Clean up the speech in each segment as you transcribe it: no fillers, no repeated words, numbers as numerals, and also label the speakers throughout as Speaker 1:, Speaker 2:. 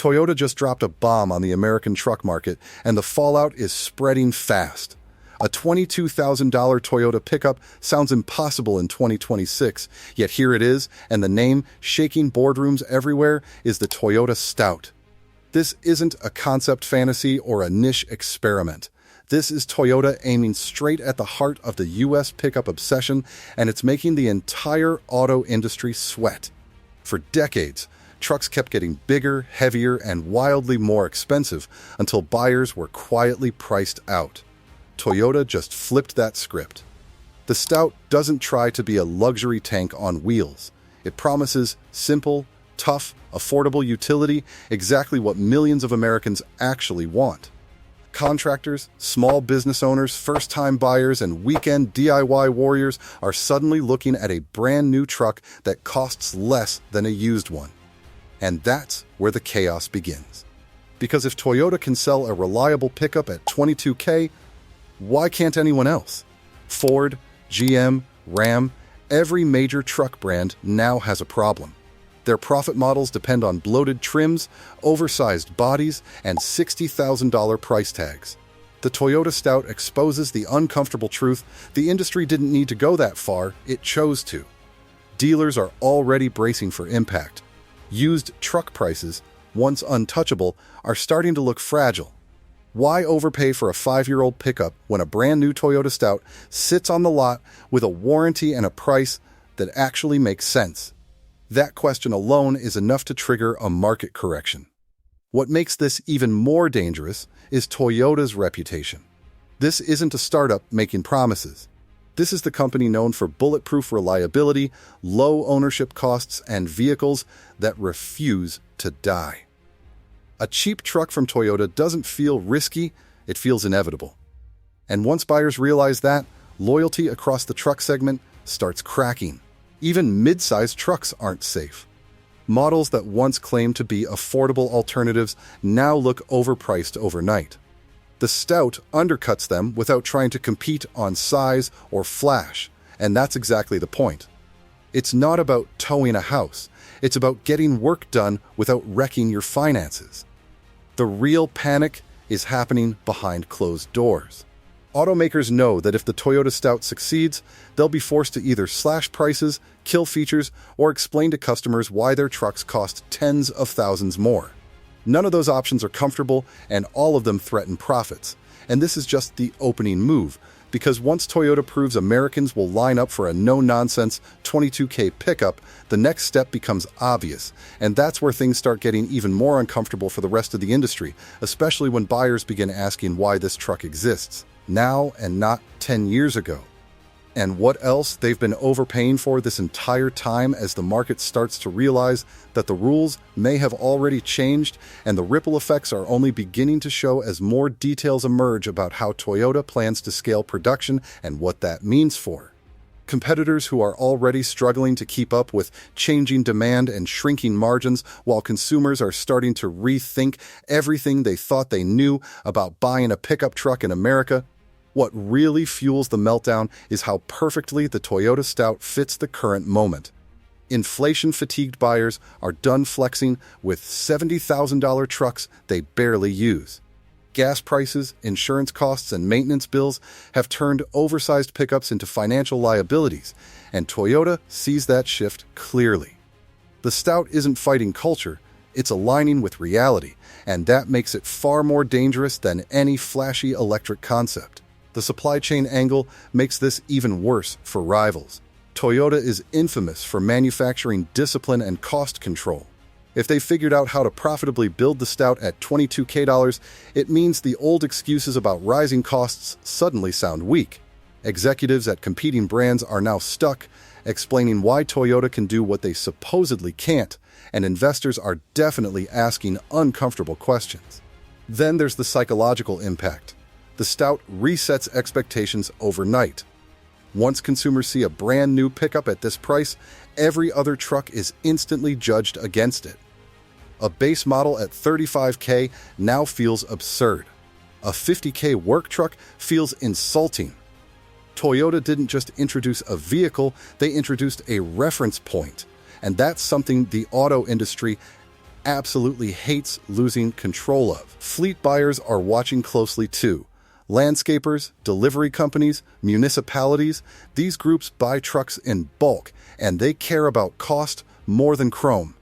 Speaker 1: Toyota just dropped a bomb on the American truck market, and the fallout is spreading fast. A $22,000 Toyota pickup sounds impossible in 2026, yet here it is, and the name, shaking boardrooms everywhere, is the Toyota Stout. This isn't a concept fantasy or a niche experiment. This is Toyota aiming straight at the heart of the U.S. pickup obsession, and it's making the entire auto industry sweat. For decades, trucks kept getting bigger, heavier, and wildly more expensive until buyers were quietly priced out. Toyota just flipped that script. The Stout doesn't try to be a luxury tank on wheels. It promises simple, tough, affordable utility, exactly what millions of Americans actually want. Contractors, small business owners, first-time buyers, and weekend DIY warriors are suddenly looking at a brand new truck that costs less than a used one. And that's where the chaos begins. Because if Toyota can sell a reliable pickup at $22K, why can't anyone else? Ford, GM, Ram, every major truck brand now has a problem. Their profit models depend on bloated trims, oversized bodies, and $60,000 price tags. The Toyota Stout exposes the uncomfortable truth: the industry didn't need to go that far, it chose to. Dealers are already bracing for impact. Used truck prices, once untouchable, are starting to look fragile. Why overpay for a 5-year-old pickup when a brand new Toyota Stout sits on the lot with a warranty and a price that actually makes sense? That question alone is enough to trigger a market correction. What makes this even more dangerous is Toyota's reputation. This isn't a startup making promises. This is the company known for bulletproof reliability, low ownership costs, and vehicles that refuse to die. A cheap truck from Toyota doesn't feel risky, it feels inevitable. And once buyers realize that, loyalty across the truck segment starts cracking. Even mid-sized trucks aren't safe. Models that once claimed to be affordable alternatives now look overpriced overnight. The Stout undercuts them without trying to compete on size or flash, and that's exactly the point. It's not about towing a house, it's about getting work done without wrecking your finances. The real panic is happening behind closed doors. Automakers know that if the Toyota Stout succeeds, they'll be forced to either slash prices, kill features, or explain to customers why their trucks cost tens of thousands more. None of those options are comfortable, and all of them threaten profits. And this is just the opening move, because once Toyota proves Americans will line up for a no-nonsense $22K pickup, the next step becomes obvious, and that's where things start getting even more uncomfortable for the rest of the industry, especially when buyers begin asking why this truck exists now and not 10 years ago. And what else they've been overpaying for this entire time as the market starts to realize that the rules may have already changed and the ripple effects are only beginning to show as more details emerge about how Toyota plans to scale production and what that means for competitors who are already struggling to keep up with changing demand and shrinking margins, while consumers are starting to rethink everything they thought they knew about buying a pickup truck in America. What really fuels the meltdown is how perfectly the Toyota Stout fits the current moment. Inflation-fatigued buyers are done flexing with $70,000 trucks they barely use. Gas prices, insurance costs, and maintenance bills have turned oversized pickups into financial liabilities, and Toyota sees that shift clearly. The Stout isn't fighting culture, it's aligning with reality, and that makes it far more dangerous than any flashy electric concept. The supply chain angle makes this even worse for rivals. Toyota is infamous for manufacturing discipline and cost control. If they figured out how to profitably build the Stout at $22K, it means the old excuses about rising costs suddenly sound weak. Executives at competing brands are now stuck, explaining why Toyota can do what they supposedly can't, and investors are definitely asking uncomfortable questions. Then there's the psychological impact. The Stout resets expectations overnight. Once consumers see a brand new pickup at this price, every other truck is instantly judged against it. A base model at $35K now feels absurd. A $50K work truck feels insulting. Toyota didn't just introduce a vehicle, they introduced a reference point. And that's something the auto industry absolutely hates losing control of. Fleet buyers are watching closely too. Landscapers, delivery companies, municipalities, these groups buy trucks in bulk, and they care about cost more than chrome.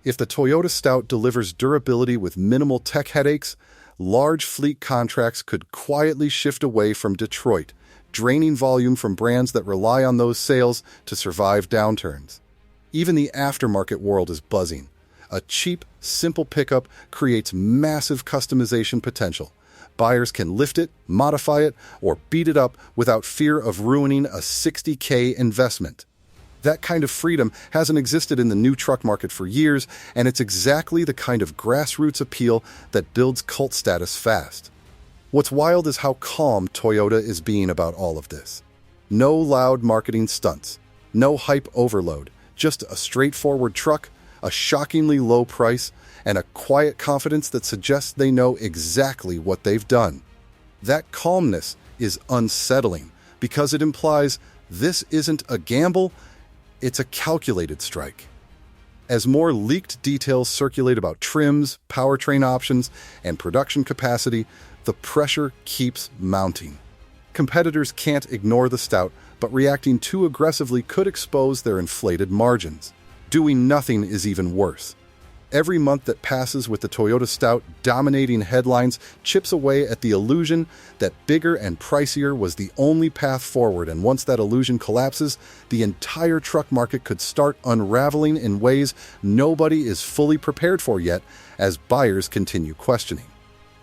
Speaker 1: If the Toyota Stout delivers durability with minimal tech headaches, large fleet contracts could quietly shift away from Detroit, draining volume from brands that rely on those sales to survive downturns. Even the aftermarket world is buzzing. A cheap, simple pickup creates massive customization potential. Buyers can lift it, modify it, or beat it up without fear of ruining a $60K investment. That kind of freedom hasn't existed in the new truck market for years, and it's exactly the kind of grassroots appeal that builds cult status fast. What's wild is how calm Toyota is being about all of this. No loud marketing stunts, no hype overload, just a straightforward truck, a shockingly low price, and a quiet confidence that suggests they know exactly what they've done. That calmness is unsettling because it implies this isn't a gamble, it's a calculated strike. As more leaked details circulate about trims, powertrain options, and production capacity, the pressure keeps mounting. Competitors can't ignore the Stout, but reacting too aggressively could expose their inflated margins. Doing nothing is even worse. Every month that passes with the Toyota Stout dominating headlines chips away at the illusion that bigger and pricier was the only path forward, and once that illusion collapses, the entire truck market could start unraveling in ways nobody is fully prepared for yet, as buyers continue questioning.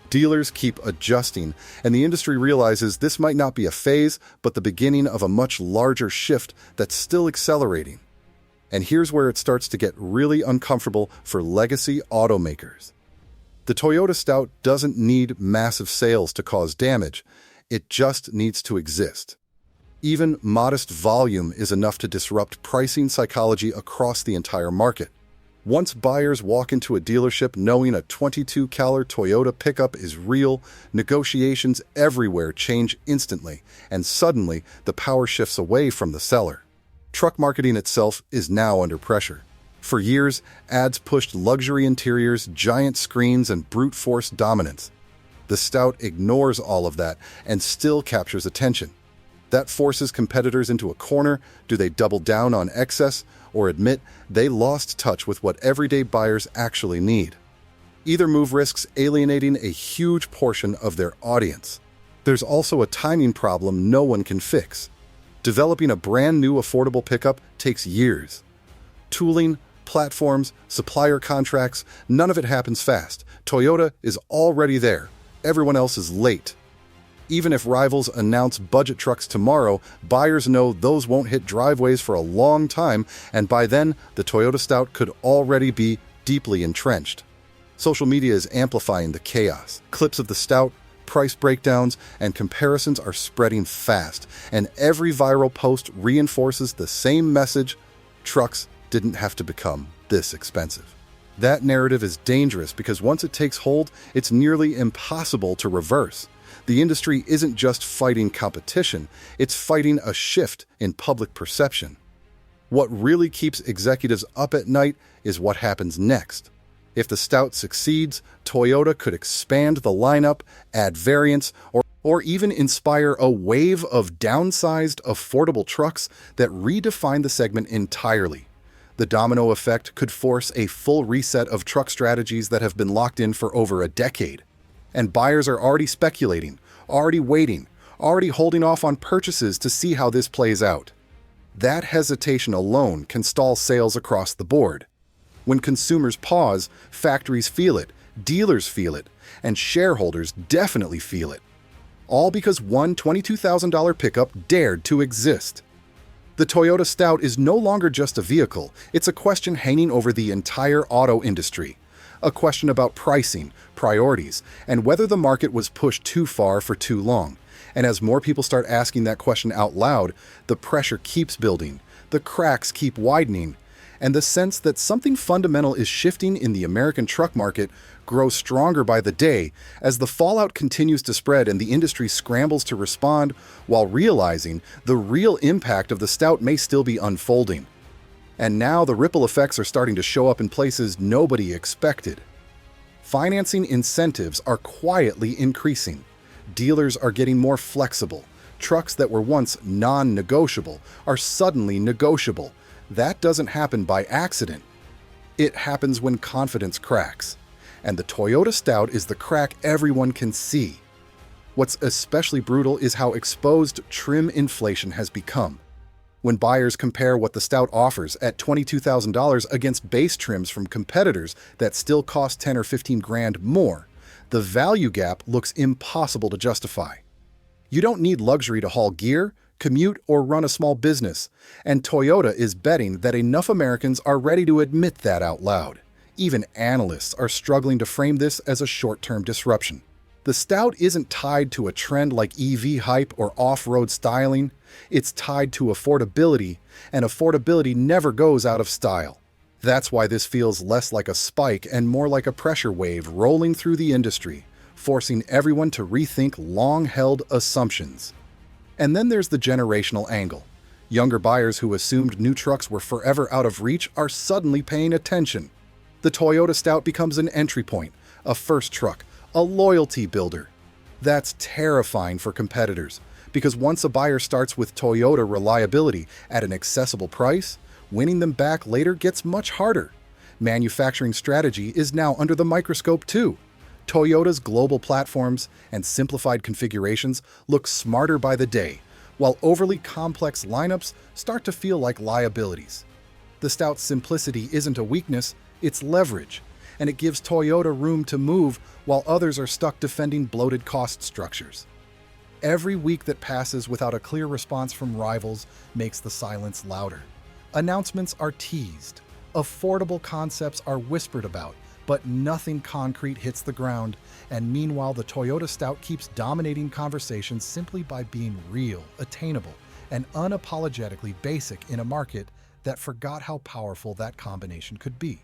Speaker 1: Dealers keep adjusting, and the industry realizes this might not be a phase, but the beginning of a much larger shift that's still accelerating. And here's where it starts to get really uncomfortable for legacy automakers. The Toyota Stout doesn't need massive sales to cause damage. It just needs to exist. Even modest volume is enough to disrupt pricing psychology across the entire market. Once buyers walk into a dealership knowing a 22-caliber Toyota pickup is real, negotiations everywhere change instantly, and suddenly the power shifts away from the seller. Truck marketing itself is now under pressure. For years, ads pushed luxury interiors, giant screens, and brute force dominance. The Stout ignores all of that and still captures attention. That forces competitors into a corner. Do they double down on excess or admit they lost touch with what everyday buyers actually need? Either move risks alienating a huge portion of their audience. There's also a timing problem no one can fix. Developing a brand new affordable pickup takes years. Tooling, platforms, supplier contracts, none of it happens fast. Toyota is already there. Everyone else is late. Even if rivals announce budget trucks tomorrow, buyers know those won't hit driveways for a long time, and by then, the Toyota Stout could already be deeply entrenched. Social media is amplifying the chaos. Clips of the Stout, price breakdowns, and comparisons are spreading fast, and every viral post reinforces the same message: trucks didn't have to become this expensive. That narrative is dangerous because once it takes hold, it's nearly impossible to reverse. The industry isn't just fighting competition, it's fighting a shift in public perception. What really keeps executives up at night is what happens next. If the Stout succeeds, Toyota could expand the lineup, add variants, or even inspire a wave of downsized, affordable trucks that redefine the segment entirely. The domino effect could force a full reset of truck strategies that have been locked in for over a decade. And buyers are already speculating, already waiting, already holding off on purchases to see how this plays out. That hesitation alone can stall sales across the board. When consumers pause, factories feel it, dealers feel it, and shareholders definitely feel it. All because one $22,000 pickup dared to exist. The Toyota Stout is no longer just a vehicle, it's a question hanging over the entire auto industry. A question about pricing, priorities, and whether the market was pushed too far for too long. And as more people start asking that question out loud, the pressure keeps building, the cracks keep widening, and the sense that something fundamental is shifting in the American truck market grows stronger by the day as the fallout continues to spread and the industry scrambles to respond while realizing the real impact of the Stout may still be unfolding. And now the ripple effects are starting to show up in places nobody expected. Financing incentives are quietly increasing. Dealers are getting more flexible. Trucks that were once non-negotiable are suddenly negotiable. That doesn't happen by accident. It happens when confidence cracks. And the Toyota Stout is the crack everyone can see. What's especially brutal is how exposed trim inflation has become. When buyers compare what the Stout offers at $22,000 against base trims from competitors that still cost 10 or 15 grand more, the value gap looks impossible to justify. You don't need luxury to haul gear, commute, or run a small business, and Toyota is betting that enough Americans are ready to admit that out loud. Even analysts are struggling to frame this as a short-term disruption. The Stout isn't tied to a trend like EV hype or off-road styling. It's tied to affordability, and affordability never goes out of style. That's why this feels less like a spike and more like a pressure wave rolling through the industry, forcing everyone to rethink long-held assumptions. And then there's the generational angle. Younger buyers who assumed new trucks were forever out of reach are suddenly paying attention. The Toyota Stout becomes an entry point, a first truck, a loyalty builder. That's terrifying for competitors, because once a buyer starts with Toyota reliability at an accessible price, winning them back later gets much harder. Manufacturing strategy is now under the microscope too. Toyota's global platforms and simplified configurations look smarter by the day, while overly complex lineups start to feel like liabilities. The Stout's simplicity isn't a weakness, it's leverage, and it gives Toyota room to move while others are stuck defending bloated cost structures. Every week that passes without a clear response from rivals makes the silence louder. Announcements are teased, affordable concepts are whispered about, but nothing concrete hits the ground, and meanwhile the Toyota Stout keeps dominating conversations simply by being real, attainable, and unapologetically basic in a market that forgot how powerful that combination could be.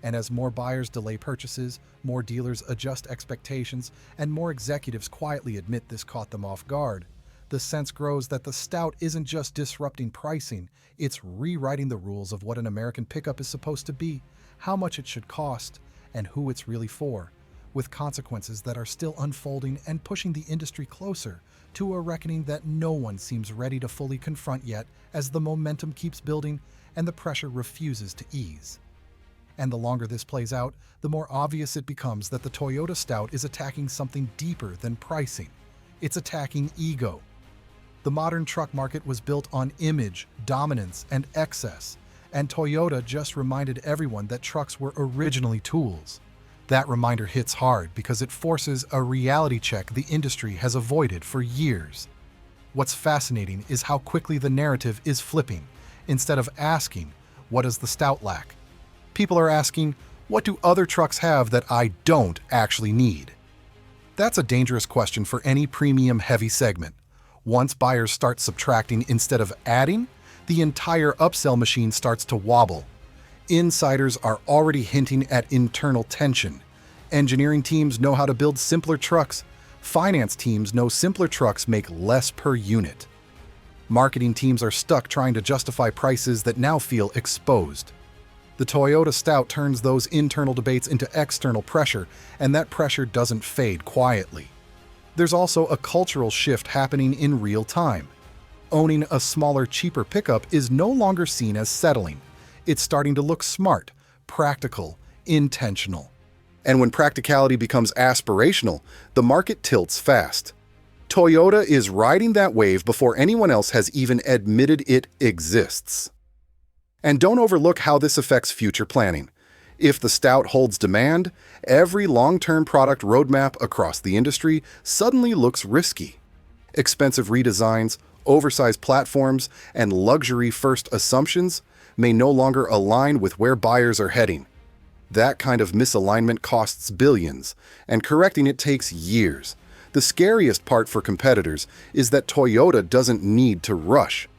Speaker 1: And as more buyers delay purchases, more dealers adjust expectations, and more executives quietly admit this caught them off guard, the sense grows that the Stout isn't just disrupting pricing, it's rewriting the rules of what an American pickup is supposed to be, how much it should cost, and who it's really for, with consequences that are still unfolding and pushing the industry closer to a reckoning that no one seems ready to fully confront yet, as the momentum keeps building and the pressure refuses to ease. And the longer this plays out, the more obvious it becomes that the Toyota Stout is attacking something deeper than pricing. It's attacking ego. The modern truck market was built on image, dominance, and excess, and Toyota just reminded everyone that trucks were originally tools. That reminder hits hard because it forces a reality check the industry has avoided for years. What's fascinating is how quickly the narrative is flipping. Instead of asking, "What does the Stout lack?" people are asking, "What do other trucks have that I don't actually need?" That's a dangerous question for any premium heavy segment. Once buyers start subtracting instead of adding, the entire upsell machine starts to wobble. Insiders are already hinting at internal tension. Engineering teams know how to build simpler trucks. Finance teams know simpler trucks make less per unit. Marketing teams are stuck trying to justify prices that now feel exposed. The Toyota Stout turns those internal debates into external pressure, and that pressure doesn't fade quietly. There's also a cultural shift happening in real time. Owning a smaller, cheaper pickup is no longer seen as settling. It's starting to look smart, practical, intentional. And when practicality becomes aspirational, the market tilts fast. Toyota is riding that wave before anyone else has even admitted it exists. And don't overlook how this affects future planning. If the Stout holds demand, every long-term product roadmap across the industry suddenly looks risky. Expensive redesigns, oversized platforms, and luxury-first assumptions may no longer align with where buyers are heading. That kind of misalignment costs billions, and correcting it takes years. The scariest part for competitors is that Toyota doesn't need to rush.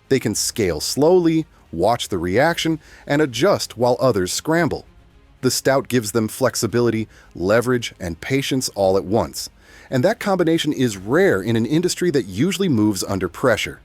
Speaker 1: They can scale slowly, watch the reaction, and adjust while others scramble. The Stout gives them flexibility, leverage, and patience all at once. And that combination is rare in an industry that usually moves under pressure.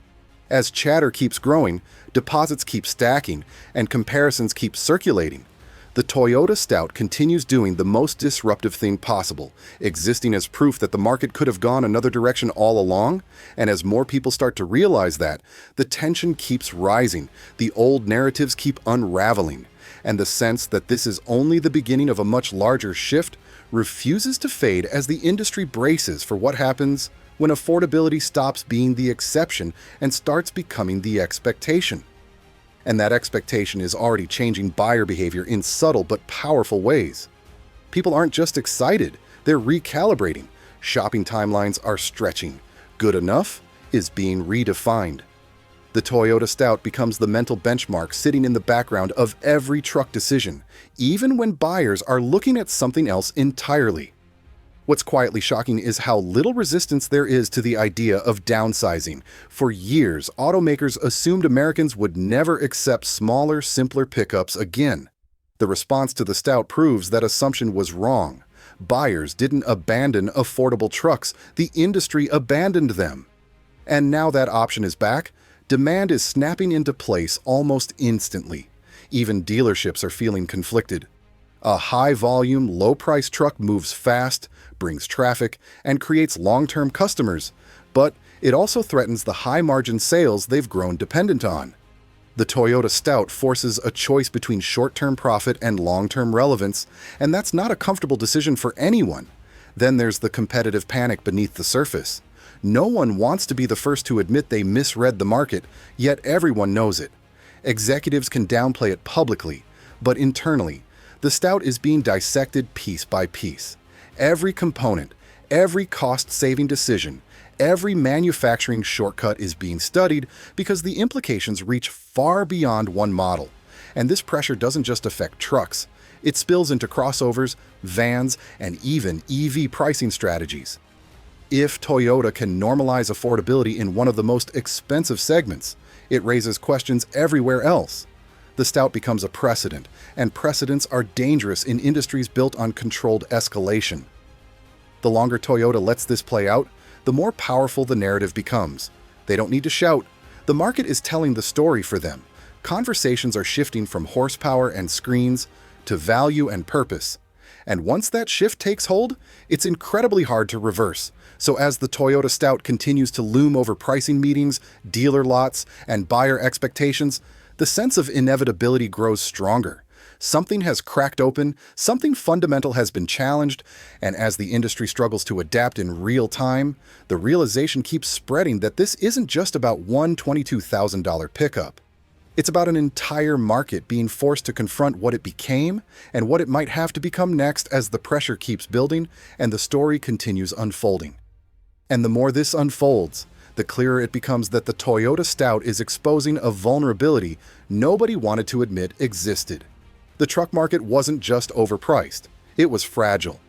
Speaker 1: As chatter keeps growing, deposits keep stacking, and comparisons keep circulating. The Toyota Stout continues doing the most disruptive thing possible, existing as proof that the market could have gone another direction all along, and as more people start to realize that, the tension keeps rising, the old narratives keep unraveling, and the sense that this is only the beginning of a much larger shift refuses to fade as the industry braces for what happens when affordability stops being the exception and starts becoming the expectation. And that expectation is already changing buyer behavior in subtle but powerful ways. People aren't just excited, they're recalibrating. Shopping timelines are stretching. Good enough is being redefined. The Toyota Stout becomes the mental benchmark sitting in the background of every truck decision, even when buyers are looking at something else entirely. What's quietly shocking is how little resistance there is to the idea of downsizing. For years, automakers assumed Americans would never accept smaller, simpler pickups again. The response to the Stout proves that assumption was wrong. Buyers didn't abandon affordable trucks, the industry abandoned them. And now that option is back, demand is snapping into place almost instantly. Even dealerships are feeling conflicted. A high-volume, low-price truck moves fast, brings traffic, and creates long-term customers, but it also threatens the high-margin sales they've grown dependent on. The Toyota Stout forces a choice between short-term profit and long-term relevance, and that's not a comfortable decision for anyone. Then there's the competitive panic beneath the surface. No one wants to be the first to admit they misread the market, yet everyone knows it. Executives can downplay it publicly, but internally, the Stout is being dissected piece by piece. Every component, every cost-saving decision, every manufacturing shortcut is being studied because the implications reach far beyond one model. And this pressure doesn't just affect trucks. It spills into crossovers, vans, and even EV pricing strategies. If Toyota can normalize affordability in one of the most expensive segments, it raises questions everywhere else. The Stout becomes a precedent, and precedents are dangerous in industries built on controlled escalation. The longer Toyota lets this play out, the more powerful the narrative becomes. They don't need to shout. The market is telling the story for them. Conversations are shifting from horsepower and screens to value and purpose. And once that shift takes hold, it's incredibly hard to reverse. So as the Toyota Stout continues to loom over pricing meetings, dealer lots, and buyer expectations, the sense of inevitability grows stronger. Something has cracked open, something fundamental has been challenged, and as the industry struggles to adapt in real time, the realization keeps spreading that this isn't just about one $22,000 pickup. It's about an entire market being forced to confront what it became and what it might have to become next as the pressure keeps building and the story continues unfolding. And the more this unfolds, the clearer it becomes that the Toyota Stout is exposing a vulnerability nobody wanted to admit existed. The truck market wasn't just overpriced, it was fragile.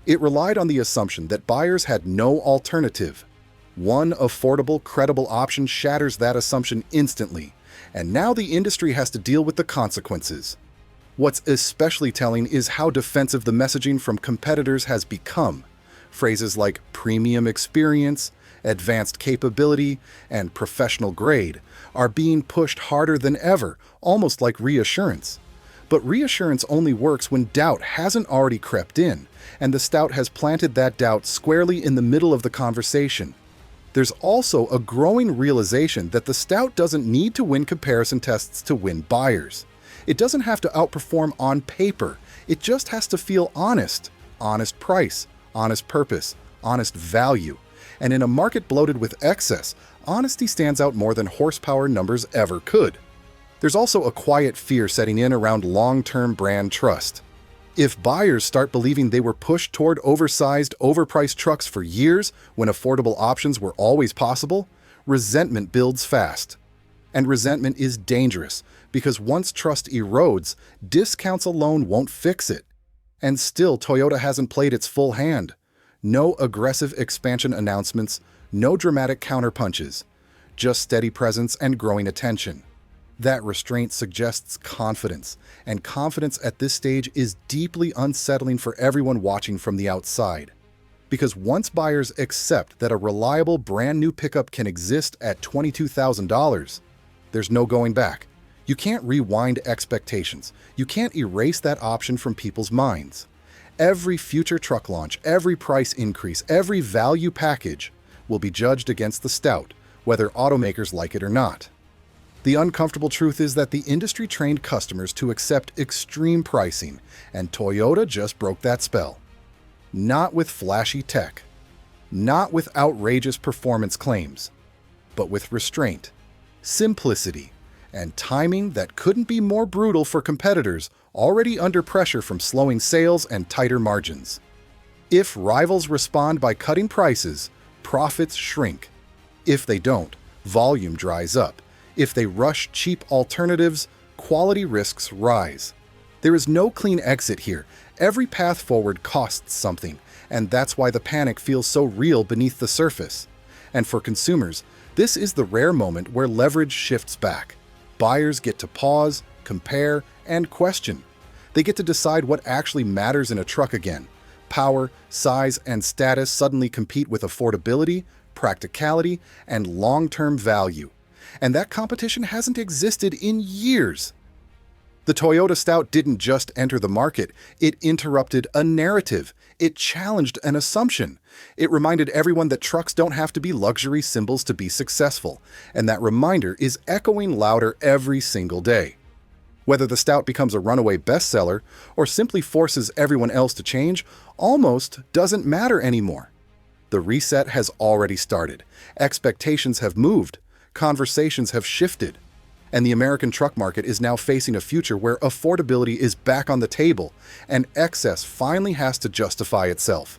Speaker 1: It relied on the assumption that buyers had no alternative. One affordable, credible option shatters that assumption instantly, and now the industry has to deal with the consequences. What's especially telling is how defensive the messaging from competitors has become. Phrases like premium experience, advanced capability, and professional grade are being pushed harder than ever, almost like reassurance. But reassurance only works when doubt hasn't already crept in, and the Stout has planted that doubt squarely in the middle of the conversation. There's also a growing realization that the Stout doesn't need to win comparison tests to win buyers. It doesn't have to outperform on paper, it just has to feel honest. Honest price, honest purpose, honest value. And in a market bloated with excess, honesty stands out more than horsepower numbers ever could. There's also a quiet fear setting in around long-term brand trust. If buyers start believing they were pushed toward oversized, overpriced trucks for years when affordable options were always possible, resentment builds fast. And resentment is dangerous because once trust erodes, discounts alone won't fix it. And still, Toyota hasn't played its full hand. No aggressive expansion announcements, no dramatic counterpunches, just steady presence and growing attention. That restraint suggests confidence, and confidence at this stage is deeply unsettling for everyone watching from the outside. Because once buyers accept that a reliable brand new pickup can exist at $22,000, there's no going back. You can't rewind expectations. You can't erase that option from people's minds. Every future truck launch, every price increase, every value package will be judged against the Stout, whether automakers like it or not. The uncomfortable truth is that the industry trained customers to accept extreme pricing, and Toyota just broke that spell. Not with flashy tech, not with outrageous performance claims, but with restraint, simplicity, and timing that couldn't be more brutal for competitors already under pressure from slowing sales and tighter margins. If rivals respond by cutting prices, profits shrink. If they don't, volume dries up. If they rush cheap alternatives, quality risks rise. There is no clean exit here. Every path forward costs something, and that's why the panic feels so real beneath the surface. And for consumers, this is the rare moment where leverage shifts back. Buyers get to pause, compare, and question. They get to decide what actually matters in a truck again. Power, size, and status suddenly compete with affordability, practicality, and long-term value. And that competition hasn't existed in years. The Toyota Stout didn't just enter the market, it interrupted a narrative. It challenged an assumption. It reminded everyone that trucks don't have to be luxury symbols to be successful, and that reminder is echoing louder every single day. Whether the Stout becomes a runaway bestseller or simply forces everyone else to change almost doesn't matter anymore. The reset has already started. Expectations have moved. Conversations have shifted. And the American truck market is now facing a future where affordability is back on the table and excess finally has to justify itself.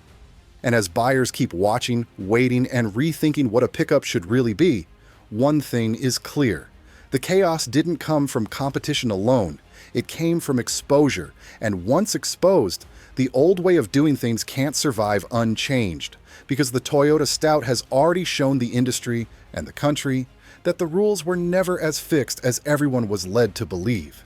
Speaker 1: And as buyers keep watching, waiting, and rethinking what a pickup should really be, one thing is clear. The chaos didn't come from competition alone. It came from exposure. And once exposed, the old way of doing things can't survive unchanged, because the Toyota Stout has already shown the industry and the country that the rules were never as fixed as everyone was led to believe.